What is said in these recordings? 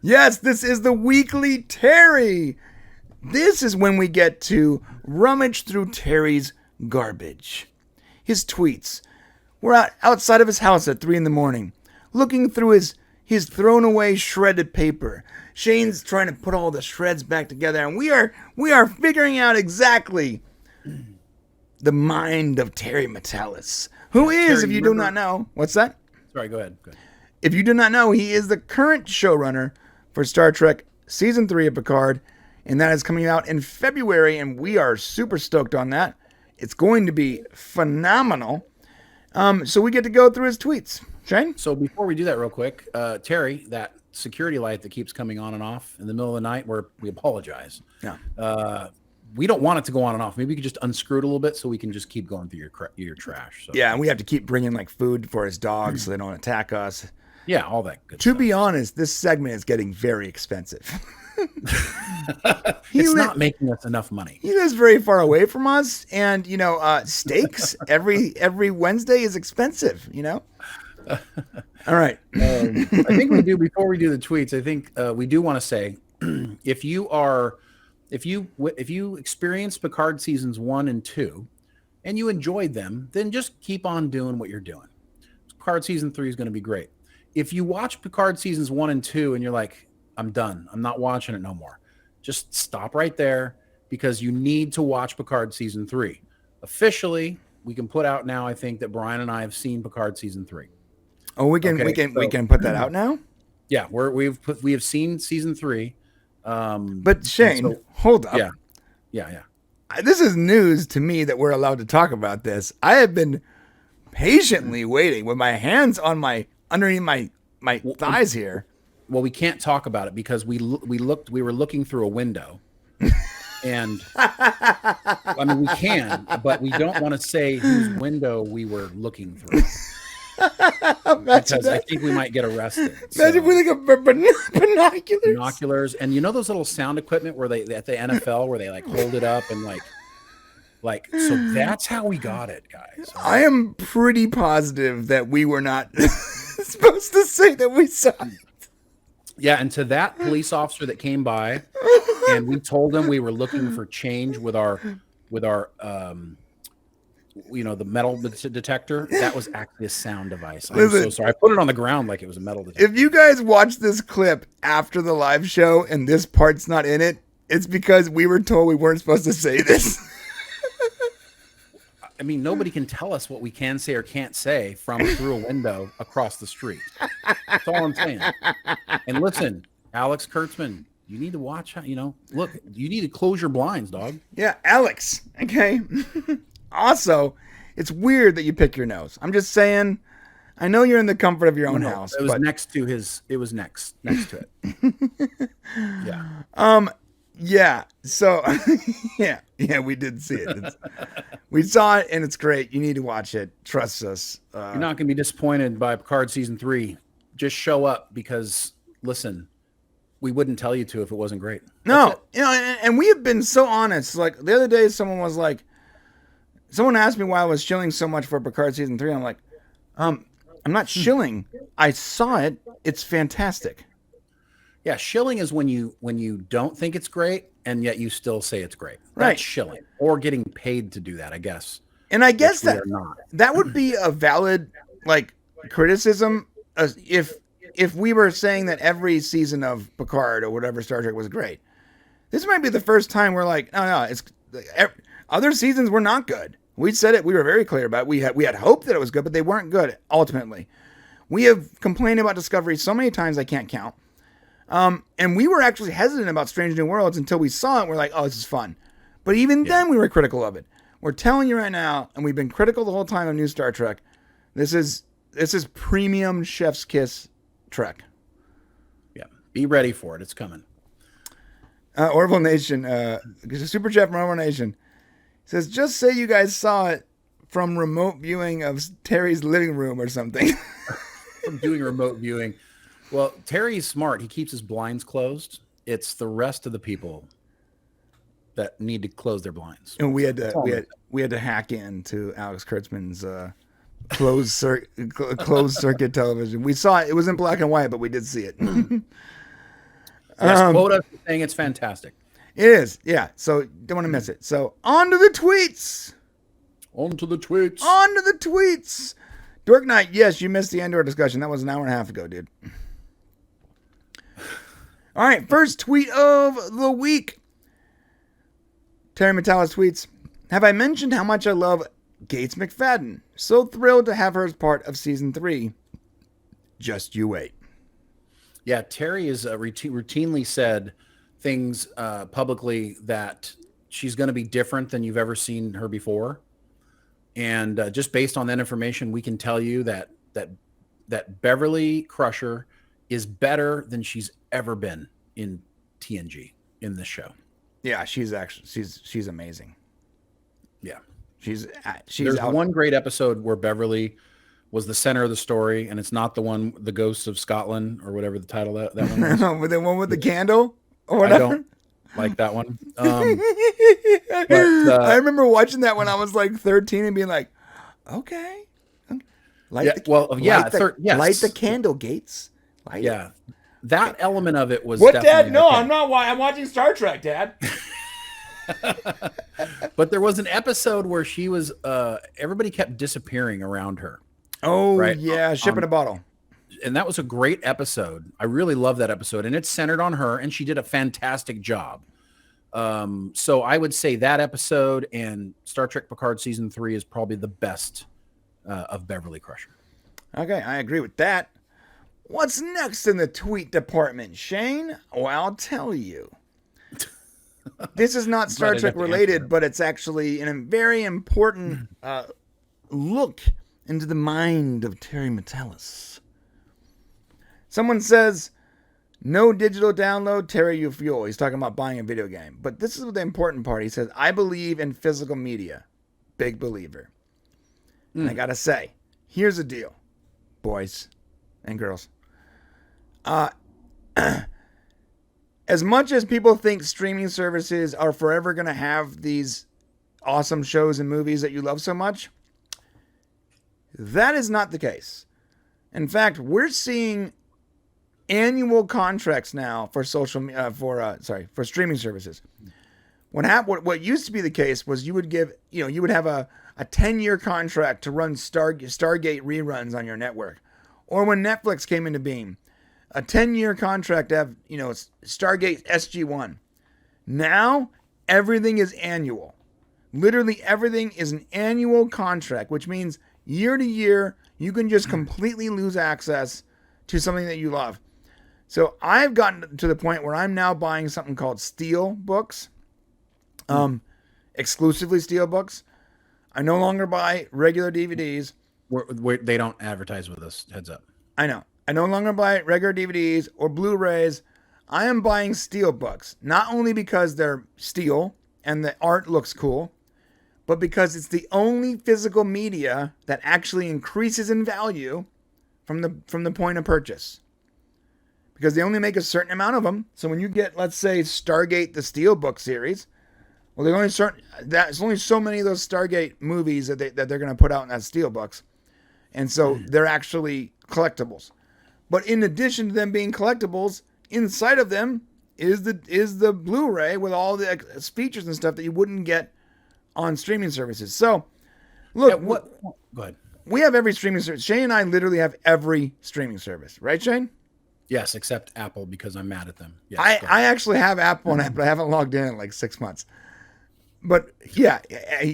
Yes, this is the weekly Terry. This is when we get to rummage through Terry's garbage. His tweets. We're outside of his house at 3 a.m, looking through his thrown away shredded paper. Shane's trying to put all the shreds back together, and we are figuring out exactly the mind of Terry Matalas, who is, Terry, if you do not know, what's that? Sorry, go ahead. If you do not know, he is the current showrunner for Star Trek Season 3 of Picard, and that is coming out in February, and we are super stoked on that. It's going to be phenomenal. So we get to go through his tweets. Shane? So before we do that real quick, Terry, that security light that keeps coming on and off in the middle of the night, we apologize. Yeah. We don't want it to go on and off. Maybe we could just unscrew it a little bit so we can just keep going through your trash. So. Yeah, and we have to keep bringing like food for his dogs so they don't attack us. Yeah, all that good To stuff. be honest, this segment is getting very expensive. It's not making us enough money. He lives very far away from us, and steaks every Wednesday is expensive. All right. I think we do before we do the tweets. I think we do want to say if you experienced Picard seasons 1 and 2 and you enjoyed them, then just keep on doing what you're doing. Picard season 3 is going to be great. If you watch Picard seasons 1 and 2 and you're like, I'm done, I'm not watching it no more, just stop right there, because you need to watch Picard season 3. Officially, we can put out now, I think, that Brian and I have seen Picard season 3. Oh, we can put that out now? Yeah, we have seen season 3. But Shane, hold up. Yeah. This is news to me that we're allowed to talk about this. I have been patiently waiting with my hands on underneath my thighs here. Well, we can't talk about it because we were looking through a window, and I mean we can, but we don't want to say whose window we were looking through. Because I think we might get arrested. Imagine we like binoculars, and those little sound equipment where they at the NFL where they like hold it up and like so that's how we got it, guys. I am pretty positive that we were not supposed to say that we saw it. Yeah, and to that police officer that came by, and we told him we were looking for change with our the metal detector. That was actually a sound device. I'm so sorry. I put it on the ground like it was a metal detector. If you guys watch this clip after the live show and this part's not in it, it's because we were told we weren't supposed to say this. I mean, nobody can tell us what we can say or can't say from through a window across the street. That's all I'm saying. And listen, Alex Kurtzman, you need to watch. Look, you need to close your blinds, dog. Yeah, Alex. Okay. Also, it's weird that you pick your nose. I'm just saying. I know you're in the comfort of your own house. It was next to his. It was next to it. Yeah. Yeah. So, yeah, we did see it. We saw it, and it's great. You need to watch it. Trust us. You're not going to be disappointed by Picard season 3. Just show up because, listen, we wouldn't tell you to if it wasn't great. No, and we have been so honest. Like the other day, someone asked me why I was shilling so much for Picard season 3. I'm like, I'm not shilling. I saw it. It's fantastic. Yeah, shilling is when you don't think it's great and yet you still say it's great. Right. That's shilling, or getting paid to do that, I guess. And I guess that would be a valid criticism if we were saying that every season of Picard or whatever Star Trek was great. This might be the first time we're like, no, it's other seasons were not good. We said it. We were very clear about it. We had hope that it was good, but they weren't good ultimately. We have complained about Discovery so many times I can't count. And we were actually hesitant about Strange New Worlds until we saw it. We're like, oh, this is fun. But even then we were critical of it. We're telling you right now, and we've been critical the whole time of New Star Trek. This is premium chef's kiss Trek. Yeah. Be ready for it. It's coming. Orville Nation, Super Chat from Orville Nation says, just say you guys saw it from remote viewing of Terry's living room or something. From doing remote viewing. Well, Terry's smart. He keeps his blinds closed. It's the rest of the people that need to close their blinds. And we had to hack into Alex Kurtzman's closed circuit television. We saw it. It was in black and white, but we did see it. Yes, quote us saying it's fantastic. It is, yeah. So don't want to miss it. So on to the tweets. On to the tweets. On to the tweets. Dork Knight, yes, you missed the Andor discussion. That was an hour and a half ago, dude. All right, first tweet of the week. Terry Matalas tweets, have I mentioned how much I love Gates McFadden? So thrilled to have her as part of season 3. Just you wait. Yeah, Terry is routinely said things publicly that she's going to be different than you've ever seen her before. And just based on that information, we can tell you that Beverly Crusher is better than she's ever been in TNG in this show. Yeah, she's amazing. Yeah, she's There's one great episode where Beverly was the center of the story, and it's not the one, The Ghosts of Scotland, or whatever the title that one was. The one with the candle or whatever. I don't like that one. I remember watching that when I was like 13 and being like, okay. Light the candle, Gates. That element of it was what, Dad? No, okay. I'm not. I'm watching Star Trek, Dad. But there was an episode where she was everybody kept disappearing around her. Oh, right? Yeah, ship in a bottle. And that was a great episode. I really love that episode, and it's centered on her, and she did a fantastic job. So I would say that episode and Star Trek Picard season 3 is probably the best of Beverly Crusher. Okay, I agree with that. What's next in the tweet department, Shane? Well, I'll tell you. This is not Star Trek related, but it's actually a very important look into the mind of Terry Matalas. Someone says, no digital download, Terry, you fuel. He's talking about buying a video game. But this is the important part. He says, I believe in physical media. Big believer. And I gotta say, here's the deal, boys and girls. As much as people think streaming services are forever going to have these awesome shows and movies that you love so much, that is not the case. In fact, we're seeing annual contracts now for for streaming services. What used to be the case was you would have a 10-year contract to run Stargate reruns on your network. Or when Netflix came into being, a 10-year contract to have, Stargate SG-1. Now, everything is annual. Literally everything is an annual contract, which means year to year, you can just completely lose access to something that you love. So I've gotten to the point where I'm now buying something called Steel Books, exclusively Steel Books. I no longer buy regular DVDs. They don't advertise with us, heads up. I know. I no longer buy regular DVDs or Blu-rays. I am buying Steel Books, not only because they're steel and the art looks cool, but because it's the only physical media that actually increases in value from the point of purchase. Because they only make a certain amount of them. So when you get, let's say, Stargate, the Steelbook series, well, there's only so many of those Stargate movies that they're going to put out in that Steelbooks. And so they're actually collectibles. But in addition to them being collectibles, inside of them is the Blu-ray with all the features and stuff that you wouldn't get on streaming services. So, look, go ahead. We have every streaming service. Shane and I literally have every streaming service, right, Shane? Yes, except Apple, because I'm mad at them. Yes, I actually have Apple, but I haven't logged in like 6 months. But yeah,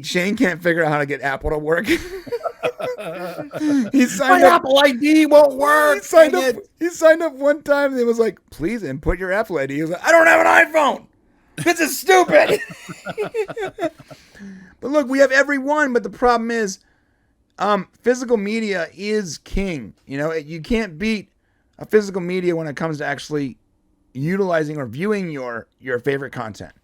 Shane can't figure out how to get Apple to work. My Apple ID won't work. He signed up one time and he was like, please input your Apple ID. He was like, I don't have an iPhone. This is stupid. But look, we have every one, but the problem is physical media is king. You can't beat a physical media when it comes to actually utilizing or viewing your favorite content.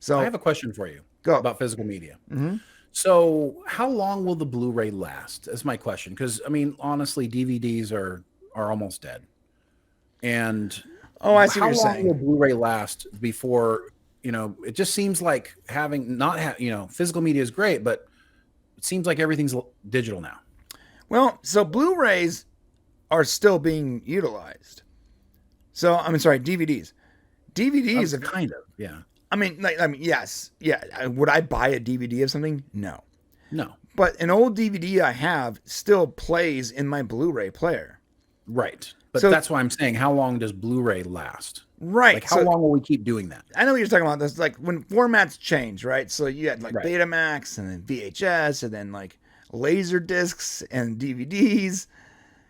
So I have a question for you. Go. About physical media. Mm-hmm. So how long will the Blu-ray last? That's my question. Because, honestly, DVDs are almost dead. And I see what you're saying. How long will Blu-ray last before, it just seems like physical media is great, but it seems like everything's digital now. Well, so Blu-rays are still being utilized. So, DVDs. DVDs, kind of, yeah. I mean, yes, yeah. Would I buy a DVD of something? No. No. But an old DVD I have still plays in my Blu-ray player. Right. But that's why I'm saying, how long does Blu-ray last? Right. Like, how long will we keep doing that? I know what you're talking about. This like when formats change, right? So you had like Betamax and then VHS and then like laser discs and DVDs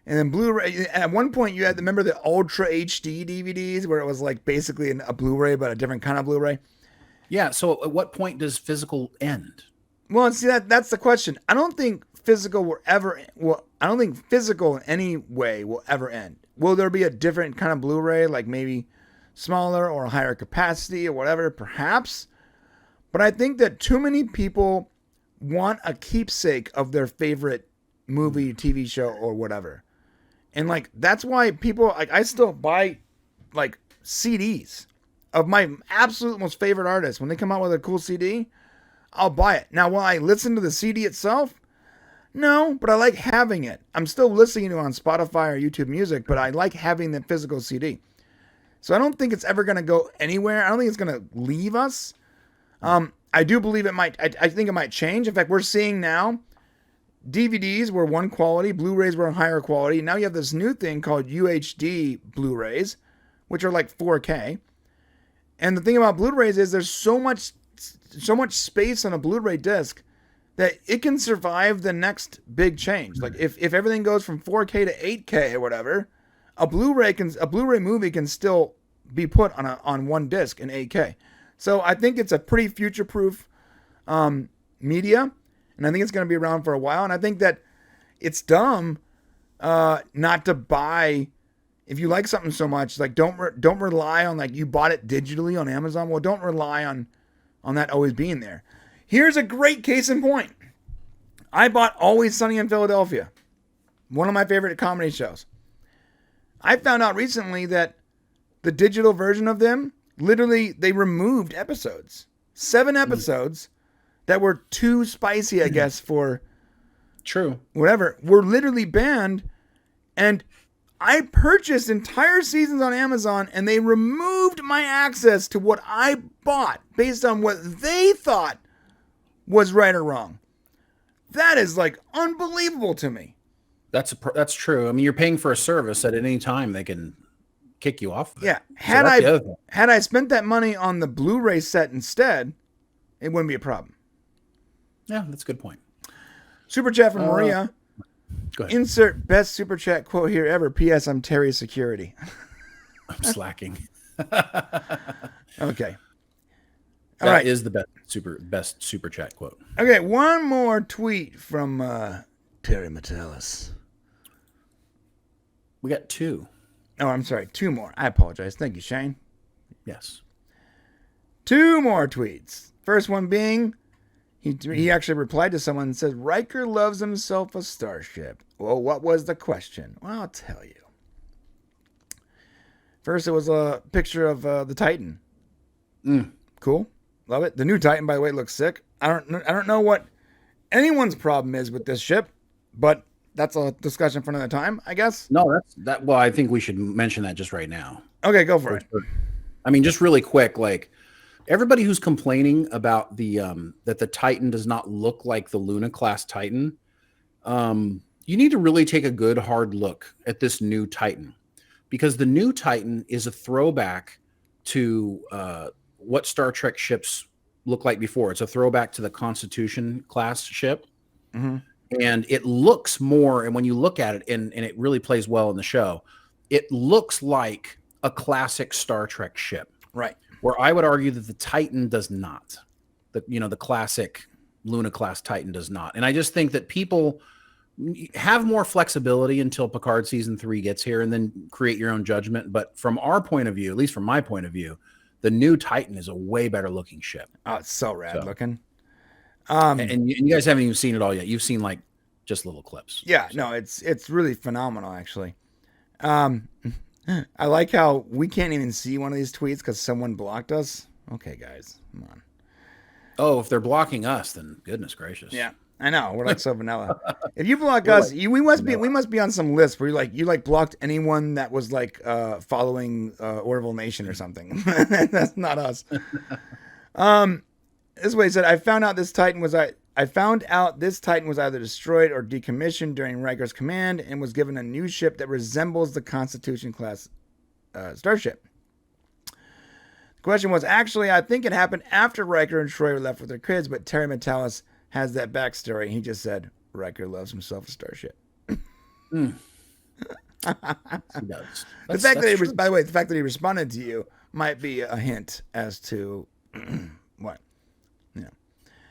and then Blu-ray. At one point, you had remember the Ultra HD DVDs where it was like basically a Blu-ray but a different kind of Blu-ray. Yeah. So at what point does physical end? Well, see that's the question. I don't think physical will ever. Well, I don't think physical in any way will ever end. Will there be a different kind of Blu-ray, like maybe smaller or higher capacity or whatever? Perhaps. But I think that too many people want a keepsake of their favorite movie, TV show, or whatever. And like that's why people like I still buy like CDs of my absolute most favorite artists. When they come out with a cool CD, I'll buy it. Now, will I listen to the CD itself? No, but I like having it. I'm still listening to it on Spotify or YouTube Music, but I like having the physical CD. So I don't think it's ever going to go anywhere. I don't think it's going to leave us. I do believe it might. I think it might change. In fact, we're seeing now DVDs were one quality, Blu-rays were higher quality. Now you have this new thing called UHD Blu-rays, which are like 4K. And the thing about Blu-rays is there's so much space on a Blu-ray disc that it can survive the next big change. Like if everything goes from 4K to 8K or whatever, a Blu-ray movie can still be put on one disc in 8K. So I think it's a pretty future-proof media, and I think it's going to be around for a while. And I think that it's dumb not to buy. If you like something so much, like don't rely on like you bought it digitally on Amazon. Well, don't rely on that always being there. Here's a great case in point. I bought Always Sunny in Philadelphia, one of my favorite comedy shows. I found out recently that the digital version of them, literally, they removed episodes. 7 episodes that were too spicy, I guess, for whatever, were literally banned. And I purchased entire seasons on Amazon, and they removed my access to what I bought based on what they thought was right or wrong. That is like unbelievable to me. That's true. I mean, you're paying for a service that at any time they can kick you off. Yeah. Had I spent that money on the Blu-ray set instead, it wouldn't be a problem. Yeah, that's a good point. Super chat from Maria. Go ahead. Insert best super chat quote here ever. P.S. I'm Terry Security. I'm slacking. Okay. That is the best super chat quote. Okay, one more tweet from Terry Matalas. We got 2. Oh, I'm sorry. 2 more. I apologize. Thank you, Shane. Yes. 2 more tweets. First one being, he actually replied to someone and said, Riker loves himself a starship. Well, what was the question? Well, I'll tell you. First, it was a picture of the Titan. Cool. Love it. The new Titan, by the way, looks sick. I don't know what anyone's problem is with this ship, but that's a discussion for another time, I guess. No, that's. Well, I think we should mention that just right now. Okay, go for it. I mean, just really quick, like everybody who's complaining about the that the Titan does not look like the Luna class Titan, you need to really take a good hard look at this new Titan, because the new Titan is a throwback to what Star Trek ships look like before. It's a throwback to the Constitution class ship. Mm-hmm. And it looks more, and when you look at it, and it really plays well in the show, it looks like a classic Star Trek ship. Right. Where I would argue that the Titan does not. The classic Luna class Titan does not. And I just think that people have more flexibility until Picard season 3 gets here, and then create your own judgment. But from our point of view, at least from my point of view, the new Titan is a way better looking ship. Oh, it's so rad looking. And you guys haven't even seen it all yet. You've seen like just little clips. Yeah, so. No, it's really phenomenal, actually. I like how we can't even see one of these tweets because someone blocked us. Okay, guys, come on. Oh, if they're blocking us, then goodness gracious. Yeah. I know we're like so vanilla. If you block We're us, like we must vanilla. be on some list where you like blocked anyone that was like following Orville Nation or something. That's not us. This is what he said. I found out this Titan was either destroyed or decommissioned during Riker's command and was given a new ship that resembles the Constitution class starship. The question was actually, I think it happened after Riker and Troy were left with their kids, but Terry Matalas has that backstory. He just said Riker loves himself a starship. Mm. He does. The fact that by the way, the fact that he responded to you might be a hint as to what.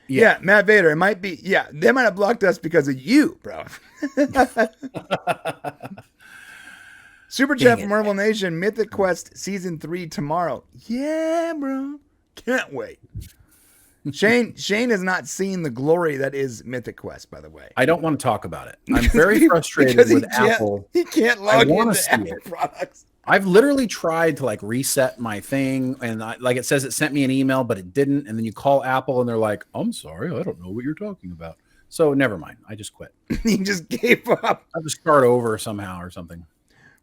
Yeah, Matt Vader. It might be. Yeah, they might have blocked us because of you, bro. Super chat from Marvel Nation. Mythic Quest season 3 tomorrow. Yeah, bro. Can't wait. Shane has not seen the glory that is Mythic Quest, by the way. I don't want to talk about it. I'm very frustrated with Apple. He can't log into Apple it. products. I've literally tried to like reset my thing, and like it says it sent me an email, but it didn't. And then you call Apple, and they're like, "I'm sorry, I don't know what you're talking about." So never mind. I just quit. He just gave up. I'll just start over somehow or something.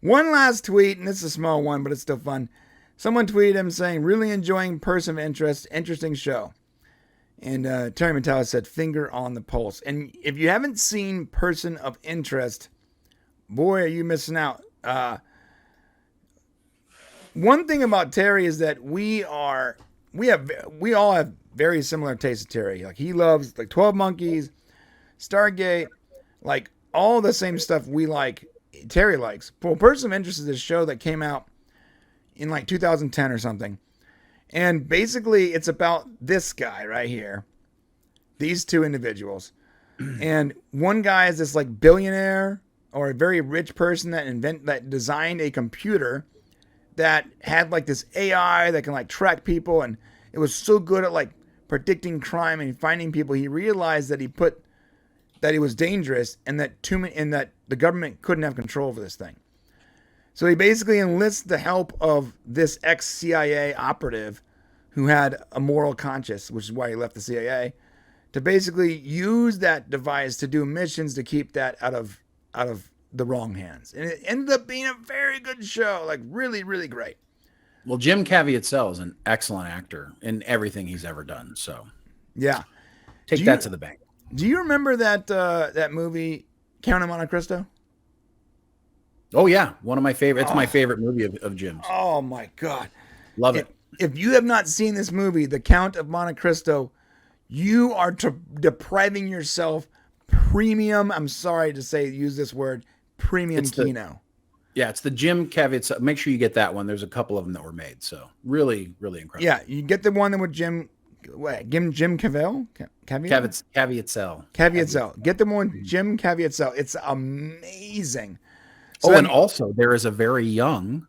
One last tweet, and this is a small one, but it's still fun. Someone tweeted him saying, "Really enjoying Person of Interest, interesting show." And Terry Matalas said, "Finger on the pulse." And if you haven't seen Person of Interest, boy, are you missing out. One thing about Terry is that we all have very similar tastes of Terry. Like he loves like 12 Monkeys, Stargate, like all the same stuff we like. Terry likes. Well, Person of Interest is a show that came out in like 2010 or something. And basically it's about this guy right here. These two individuals. And one guy is this like billionaire or a very rich person that designed a computer that had like this AI that can like track people, and it was so good at like predicting crime and finding people. He realized that he was dangerous and that the government couldn't have control over this thing. So he basically enlists the help of this ex-CIA operative who had a moral conscience, which is why he left the CIA, to basically use that device to do missions to keep that out of the wrong hands. And it ended up being a very good show, like really, really great. Well, Jim Caviezel is an excellent actor in everything he's ever done. So yeah, take that to the bank. Do you remember that movie, Count of Monte Cristo? Oh yeah, one of my favorite. It's my favorite movie of Jim's. Oh my god, love it. If you have not seen this movie, The Count of Monte Cristo, you are depriving yourself premium. I'm sorry to say, use this word, premium Kino. Yeah, it's the Jim Caviezel. Make sure you get that one. There's a couple of them that were made, so really, really incredible. Yeah, you get the one that with Jim Caviezel. Caviezel. Get the one Jim Caviezel. It's amazing. So and also there is a very young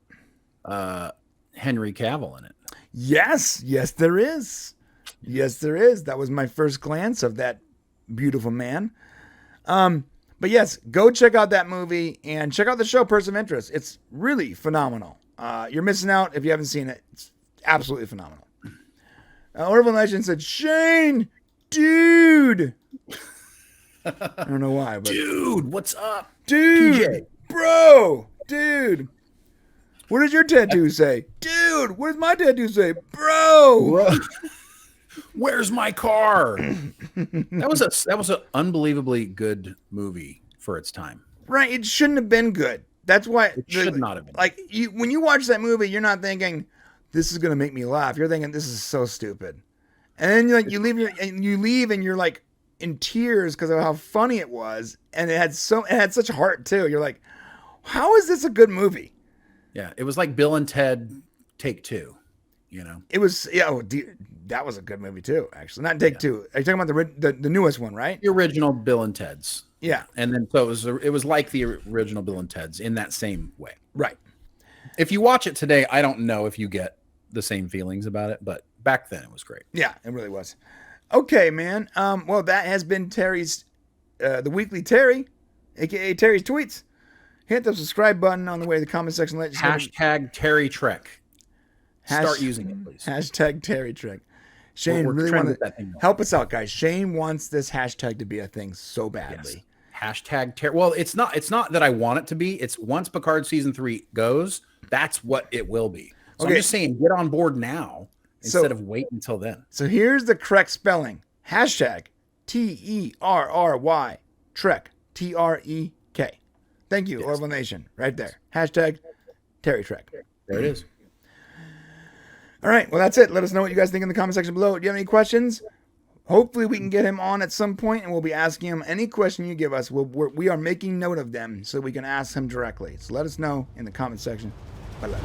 Henry Cavill in it. Yes, there is. Yes, there is. That was my first glance of that beautiful man. But yes, go check out that movie and check out the show Person of Interest. It's really phenomenal. You're missing out if you haven't seen it. It's absolutely phenomenal. Orville Legend said, "Shane, dude." I don't know why, but dude, what's up, dude? PJ. Bro, dude. What does your tattoo say? Dude, what does my tattoo say? Bro. Where's my car? That was an unbelievably good movie for its time. Right, it shouldn't have been good. That's why it should not have been. Like when you watch that movie, you're not thinking this is going to make me laugh. You're thinking this is so stupid. And then you leave and you're like in tears because of how funny it was, and it had such heart too. You're like, how is this a good movie? Yeah, it was like Bill and Ted Take Two. You know, it was. Yeah, that was a good movie too. Actually, not Take Two. Are you talking about the newest one, right? The original Bill and Ted's. Yeah, and then so it was like the original Bill and Ted's in that same way. Right. If you watch it today, I don't know if you get the same feelings about it, but back then it was great. Yeah, it really was. Okay, man. Well, that has been Terry's, the Weekly Terry, aka Terry's Tweets. Hit the subscribe button on the way to the comment section. Hashtag Terry Trek. Start using it, please. Hashtag Terry Trek. Shane We're really trying to wants get that thing going. help us out, guys. Shane wants this hashtag to be a thing so badly. Yes. Hashtag well, it's not that I want it to be. It's once Picard season 3 goes, that's what it will be. So I'm just saying, get on board now instead of wait until then. So here's the correct spelling. Hashtag TERRY Trek TREK. Thank you, Orville Nation. Right there. Hashtag Terry Trek. There it is. All right. Well, that's it. Let us know what you guys think in the comment section below. Do you have any questions? Hopefully we can get him on at some point, and we'll be asking him any question you give us. We are making note of them so we can ask him directly. So let us know in the comment section below.